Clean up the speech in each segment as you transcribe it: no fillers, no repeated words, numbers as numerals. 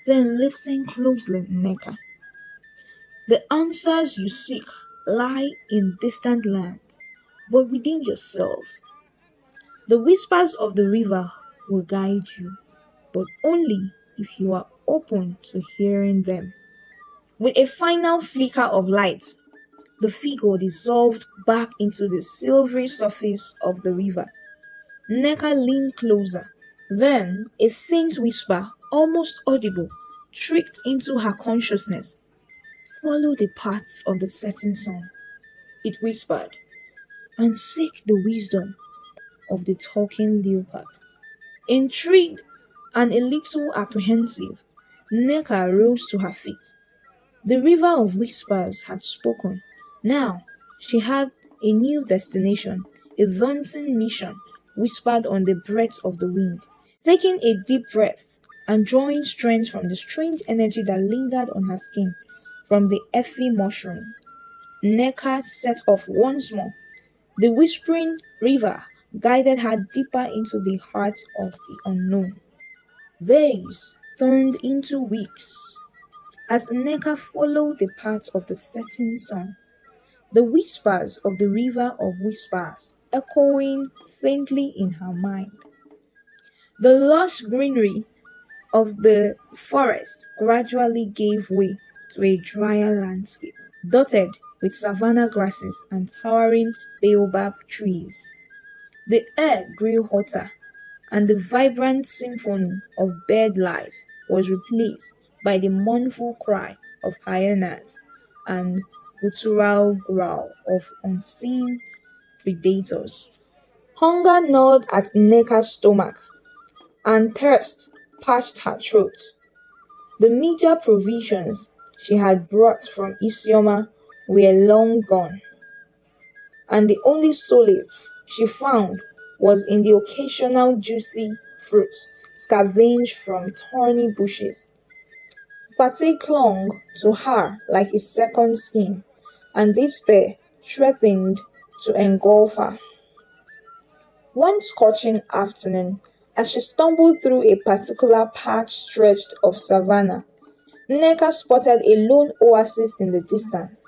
Then listen closely, Neka. The answers you seek lie in distant lands, but within yourself. The whispers of the river will guide you, but only if you are open to hearing them. With a final flicker of light, the figure dissolved back into the silvery surface of the river. Neka leaned closer. Then a faint whisper, almost audible, tricked into her consciousness. Follow the paths of the setting sun, it whispered, and seek the wisdom of the talking leopard. Intrigued and a little apprehensive, Neka rose to her feet. The river of whispers had spoken. Now she had a new destination, a daunting mission whispered on the breath of the wind. Taking a deep breath and drawing strength from the strange energy that lingered on her skin from the earthy mushroom, Neka set off once more. The whispering river guided her deeper into the heart of the unknown. Days turned into weeks as Neka followed the path of the setting sun, the whispers of the river of whispers echoing faintly in her mind. The lush greenery of the forest gradually gave way to a drier landscape, dotted with savanna grasses and towering baobab trees. The air grew hotter, and the vibrant symphony of bird life was replaced by the mournful cry of hyenas and guttural growl of unseen predators. Hunger gnawed at Neka's stomach, and thirst parched her throat. The meager provisions she had brought from Isioma were long gone, and the only solace she found was in the occasional juicy fruit scavenged from thorny bushes. Fatigue clung to her like a second skin, and despair threatened to engulf her. One scorching afternoon, as she stumbled through a particular patch stretched of savannah, Neka spotted a lone oasis in the distance.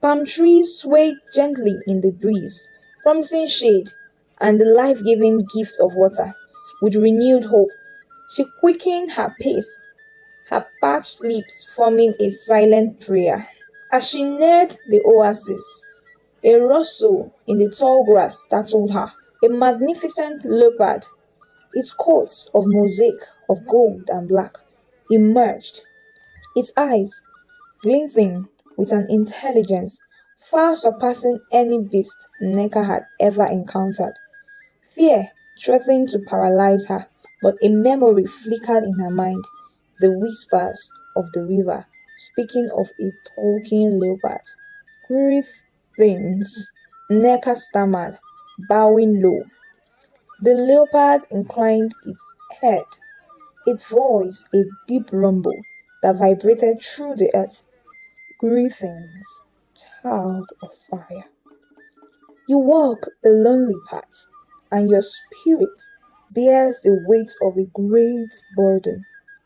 Palm trees swayed gently in the breeze, promising shade and the life-giving gift of water. With renewed hope, she quickened her pace, her parched lips forming a silent prayer. As she neared the oasis, a rustle in the tall grass startled her. A magnificent leopard, its coat of mosaic of gold and black, emerged, its eyes glinting with an intelligence far surpassing any beast Neka had ever encountered. Fear threatened to paralyze her, but a memory flickered in her mind, the whispers of the river, speaking of a talking leopard. Greetings, Neka stammered, bowing low. The leopard inclined its head, its voice a deep rumble that vibrated through the earth. Greetings, child of fire. You walk a lonely path, and your spirit bears the weight of a great burden.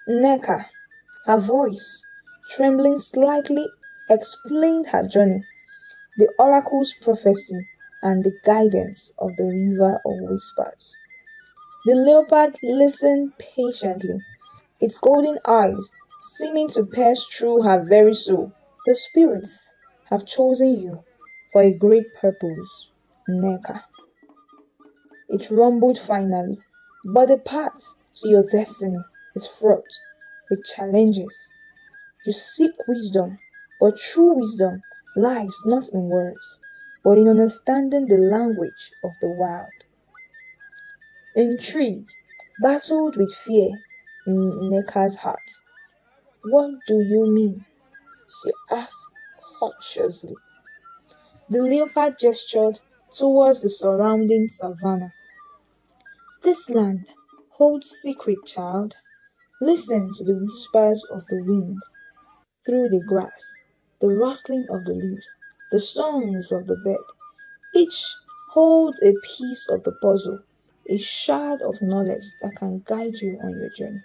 Neka, her voice, trembling slightly, explained her journey, the oracle's prophecy, and the guidance of the river of whispers. The leopard listened patiently, its golden eyes seeming to pierce through her very soul. The spirits have chosen you for a great purpose, Neka. It rumbled finally, but the path to your destiny is fraught with challenges. You seek wisdom, but true wisdom lies not in words, but in understanding the language of the wild. Intrigue battled with fear in Neka's heart. What do you mean? She asked cautiously. The leopard gestured towards the surrounding savannah. This land holds secret, child. Listen to the whispers of the wind through the grass, the rustling of the leaves, the songs of the bird. Each holds a piece of the puzzle, a shard of knowledge that can guide you on your journey.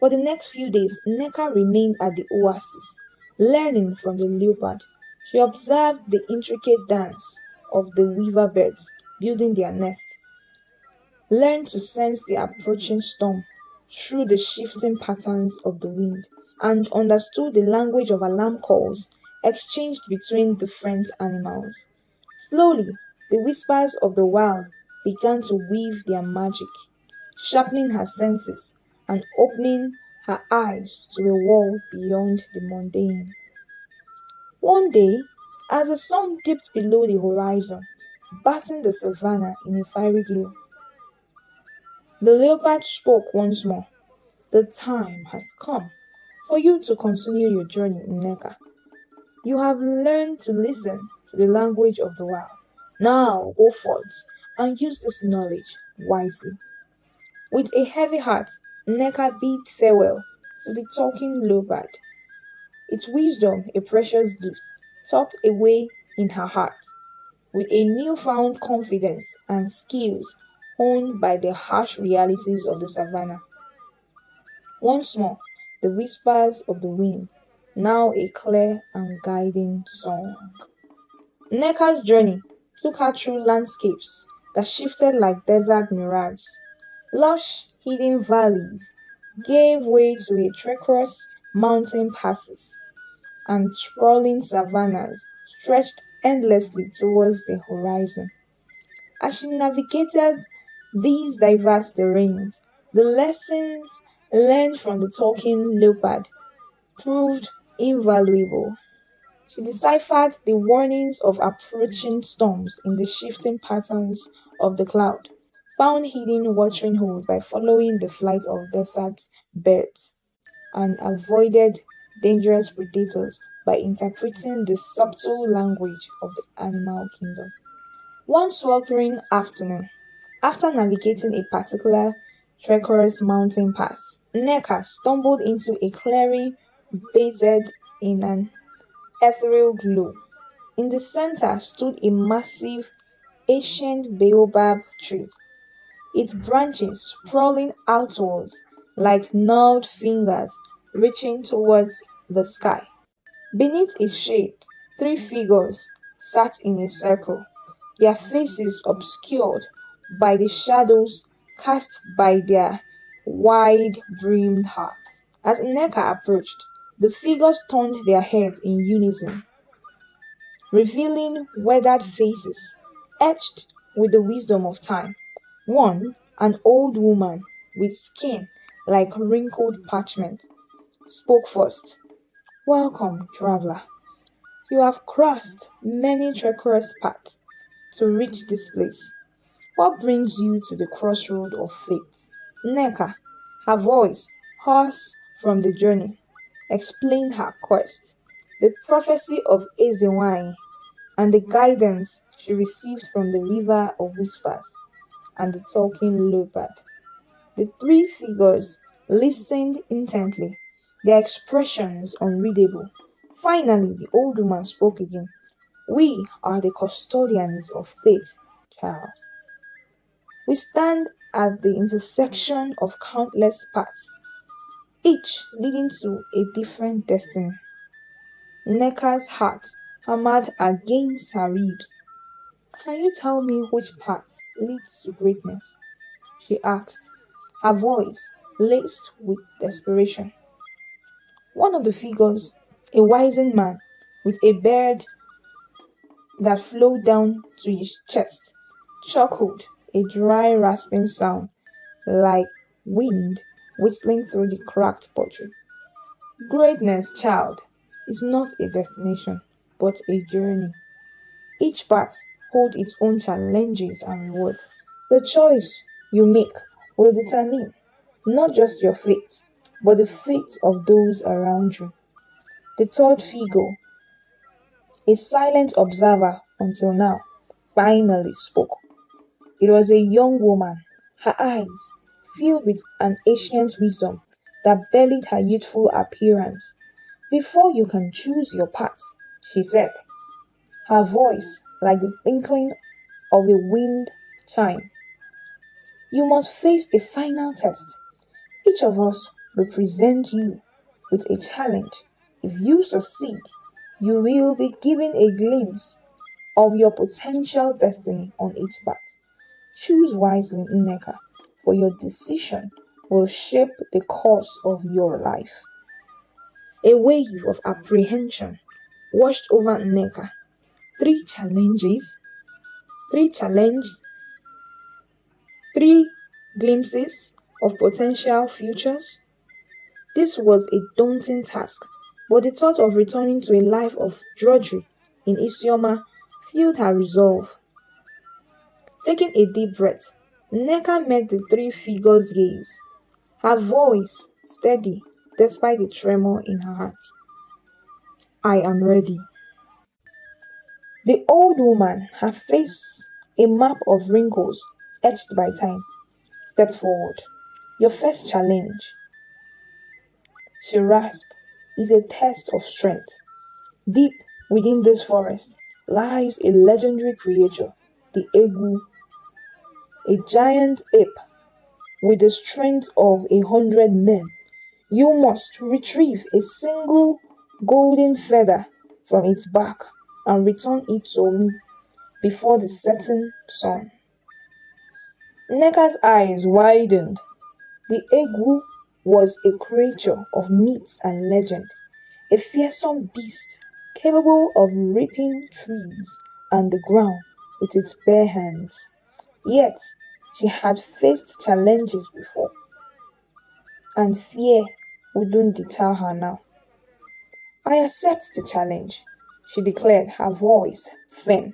For the next few days, Nneka remained at the oasis, learning from the leopard. She observed the intricate dance of the weaver birds building their nest, learned to sense the approaching storm through the shifting patterns of the wind, and understood the language of alarm calls exchanged between different animals. Slowly, the whispers of the wild began to weave their magic, sharpening her senses and opening her eyes to a world beyond the mundane. One day, as the sun dipped below the horizon, bathing the savannah in a fiery glow, the leopard spoke once more. The time has come for you to continue your journey in Neka. You have learned to listen to the language of the wild. Now go forth and use this knowledge wisely. With a heavy heart, Neka bid farewell to the talking leopard, its wisdom a precious gift, tucked away in her heart, with a newfound confidence and skills honed by the harsh realities of the savannah. Once more, the whispers of the wind, now a clear and guiding song. Neka's journey took her through landscapes that shifted like desert mirages. Lush, hidden valleys gave way to a treacherous mountain passes, and sprawling savannas stretched endlessly towards the horizon. As she navigated these diverse terrains, the lessons learned from the talking leopard proved invaluable. She deciphered the warnings of approaching storms in the shifting patterns of the cloud, found hidden watering holes by following the flight of desert birds, and avoided dangerous predators by interpreting the subtle language of the animal kingdom. One sweltering afternoon, after navigating a particular treacherous mountain pass, Nneka stumbled into a clearing bathed in an ethereal glow. In the center stood a massive, ancient baobab tree, its branches sprawling outwards like gnarled fingers reaching towards the sky. Beneath its shade, three figures sat in a circle, their faces obscured by the shadows cast by their wide brimmed hats. As Nneka approached, the figures turned their heads in unison, revealing weathered faces etched with the wisdom of time. One, an old woman with skin like wrinkled parchment, spoke first. Welcome, traveler. You have crossed many treacherous paths to reach this place. What brings you to the crossroad of fate? Nneka, her voice hoarse from the journey, explained her quest, the prophecy of Ezewine, and the guidance she received from the river of whispers and the talking leopard. The three figures listened intently, their expressions unreadable. Finally, the old woman spoke again. We are the custodians of fate, child. We stand at the intersection of countless paths, each leading to a different destiny. Nneka's heart hammered against her ribs. Can you tell me which path leads to greatness? She asked, her voice laced with desperation. One of the figures, a wizened man with a beard that flowed down to his chest, chuckled, a dry rasping sound like wind whistling through the cracked pottery. Greatness, child, is not a destination, but a journey. Each path holds its own challenges and rewards. The choice you make will determine not just your fate, but the fate of those around you. The third figure, a silent observer until now, finally spoke. It was a young woman, her eyes filled with an ancient wisdom that belied her youthful appearance. Before you can choose your path, she said, her voice like the tinkling of a wind chime, you must face a final test. Each of us we present you with a challenge. If you succeed, you will be given a glimpse of your potential destiny on each path. Choose wisely, Nneka, for your decision will shape the course of your life. A wave of apprehension washed over Nneka. Three challenges, three challenges, three glimpses of potential futures. This was a daunting task, but the thought of returning to a life of drudgery in Isioma fueled her resolve. Taking a deep breath, Nneka met the three figures' gaze, her voice steady despite the tremor in her heart. I am ready. The old woman, her face a map of wrinkles etched by time, stepped forward. Your first challenge, she rasped, is a test of strength. Deep within this forest lies a legendary creature, the Egu, a giant ape with the strength of 100 men. You must retrieve a single golden feather from its back and return it to me before the setting sun. Nneka's eyes widened. The Egu was a creature of myths and legend, a fearsome beast capable of ripping trees and the ground with its bare hands. Yet, she had faced challenges before, and fear wouldn't deter her now. I accept the challenge, she declared, her voice firm.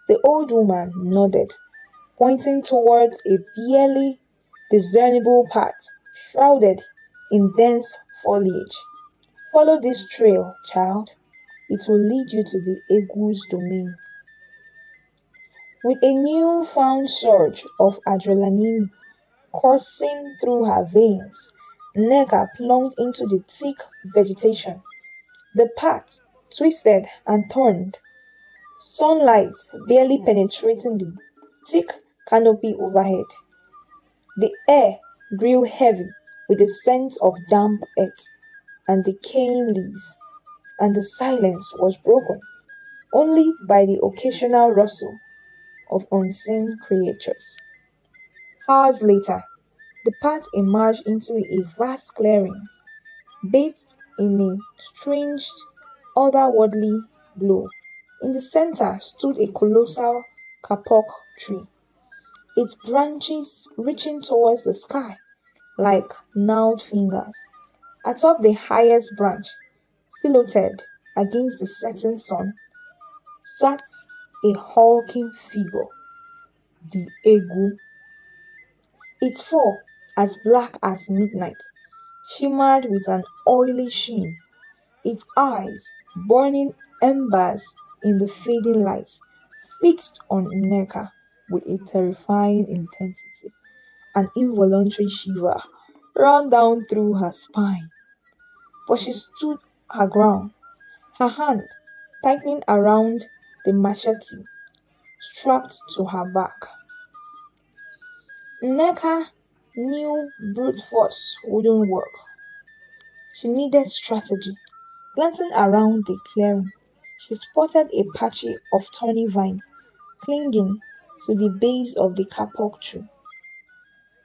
The old woman nodded, pointing towards a barely discernible path shrouded in dense foliage. Follow this trail, child. It will lead you to the Egu's domain. With a new-found surge of adrenaline coursing through her veins, Nneka plunged into the thick vegetation. The path twisted and turned, sunlight barely penetrating the thick canopy overhead. The air grew heavy with the scent of damp earth and decaying leaves, and the silence was broken only by the occasional rustle of unseen creatures. Hours later, the path emerged into a vast clearing, bathed in a strange, otherworldly glow. In the center stood a colossal kapok tree, its branches reaching towards the sky like gnarled fingers. Atop the highest branch, silhouetted against the setting sun, sat a hulking figure, the Egu. Its fur, as black as midnight, shimmered with an oily sheen, its eyes, burning embers in the fading light, fixed on Nneka with a terrifying intensity. An involuntary shiver ran down through her spine, but she stood her ground, her hand tightening around the machete strapped to her back. Nneka knew brute force wouldn't work. She needed strategy. Glancing around the clearing, she spotted a patch of thorny vines clinging to the base of the kapok tree.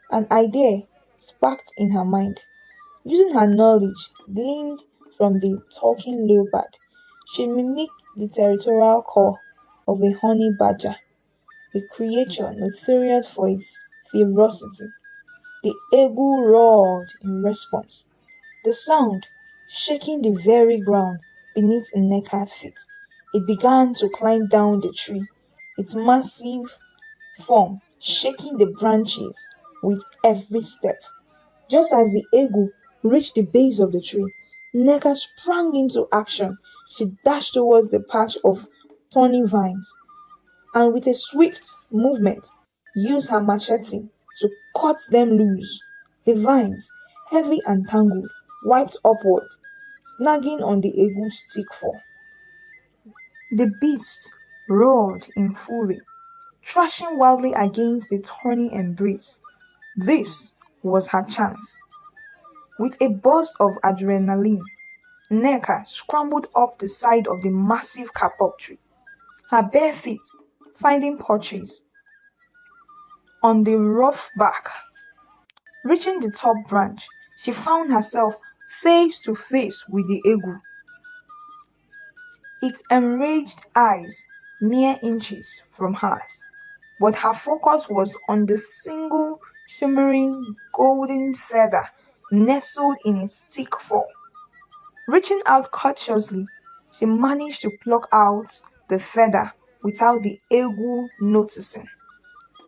An idea sparked in her mind. Using her knowledge gleaned from the talking leopard, she mimicked the territorial call of a honey badger, a creature notorious for its ferocity. The Egu roared in response, the sound shaking the very ground beneath Nneka's feet. It began to climb down the tree, its massive form shaking the branches with every step. Just as the Egu reached the base of the tree, Nneka sprang into action. She dashed towards the patch of thorny vines and with a swift movement used her machete to cut them loose. The vines, heavy and tangled, wiped upward, snagging on the Egu's thick fur. The beast roared in fury, thrashing wildly against the thorny embrace. This was her chance. With a burst of adrenaline, Nneka scrambled up the side of the massive kapok tree, her bare feet finding purchase on the rough bark. Reaching the top branch, she found herself face to face with the eagle, its enraged eyes mere inches from hers. But her focus was on the single shimmering golden feather nestled in its thick fur. Reaching out cautiously, she managed to pluck out the feather without the eagle noticing.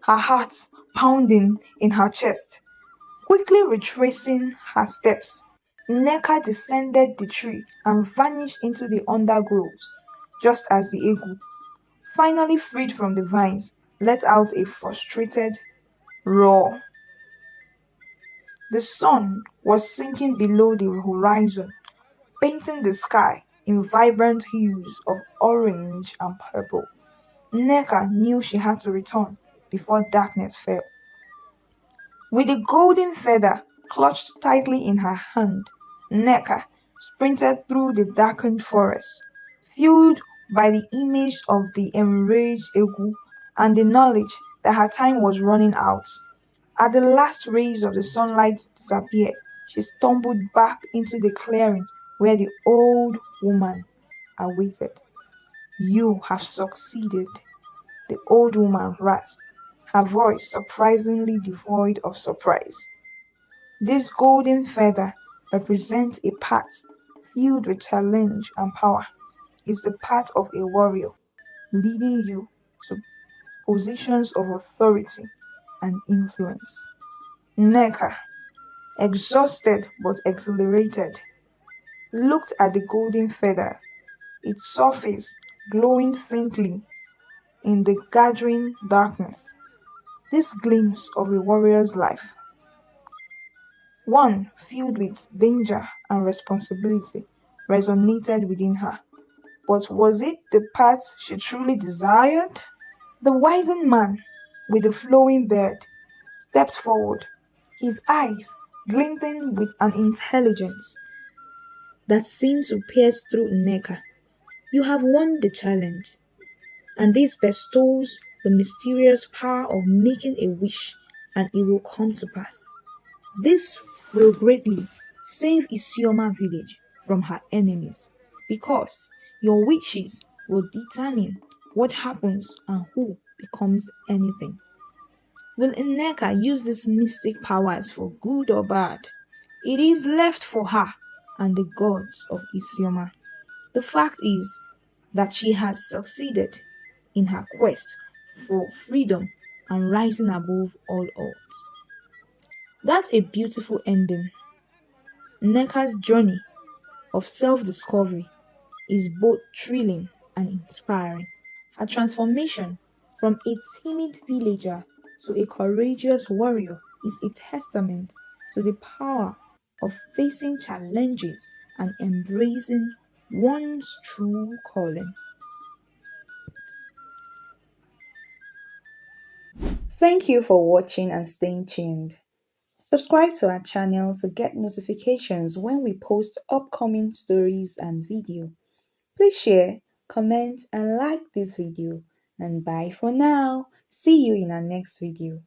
Her heart pounding in her chest. Quickly retracing her steps, Nneka descended the tree and vanished into the undergrowth, just as the eagle, finally freed from the vines, let out a frustrated roar. The sun was sinking below the horizon, painting the sky in vibrant hues of orange and purple. Nneka knew she had to return before darkness fell. With the golden feather clutched tightly in her hand, Nneka sprinted through the darkened forest, fueled by the image of the enraged eagle and the knowledge that her time was running out. As the last rays of the sunlight disappeared, she stumbled back into the clearing where the old woman awaited. "You have succeeded," the old woman rasped, her voice surprisingly devoid of surprise. "This golden feather represents a path filled with challenge and power. It's the path of a warrior, leading you to positions of authority and influence." Nneka, exhausted but exhilarated, looked at the golden feather, its surface glowing faintly in the gathering darkness. This glimpse of a warrior's life, one filled with danger and responsibility, resonated within her. But was it the path she truly desired? The wizened man with the flowing beard stepped forward, his eyes glinting with an intelligence that seemed to pierce through Nneka. "You have won the challenge, and this bestows the mysterious power of making a wish, and it will come to pass. This will greatly save Isioma village from her enemies, because your wishes will determine what happens and who becomes anything." Will Nneka use these mystic powers for good or bad? It is left for her and the gods of Isioma. The fact is that she has succeeded in her quest for freedom and rising above all odds. That's a beautiful ending. Nneka's journey of self-discovery is both thrilling and inspiring. Her transformation from a timid villager to a courageous warrior is a testament to the power of facing challenges and embracing one's true calling. Thank you for watching and staying tuned. Subscribe to our channel to get notifications when we post upcoming stories and videos. Please share, comment and like this video, and bye for now. See you in our next video.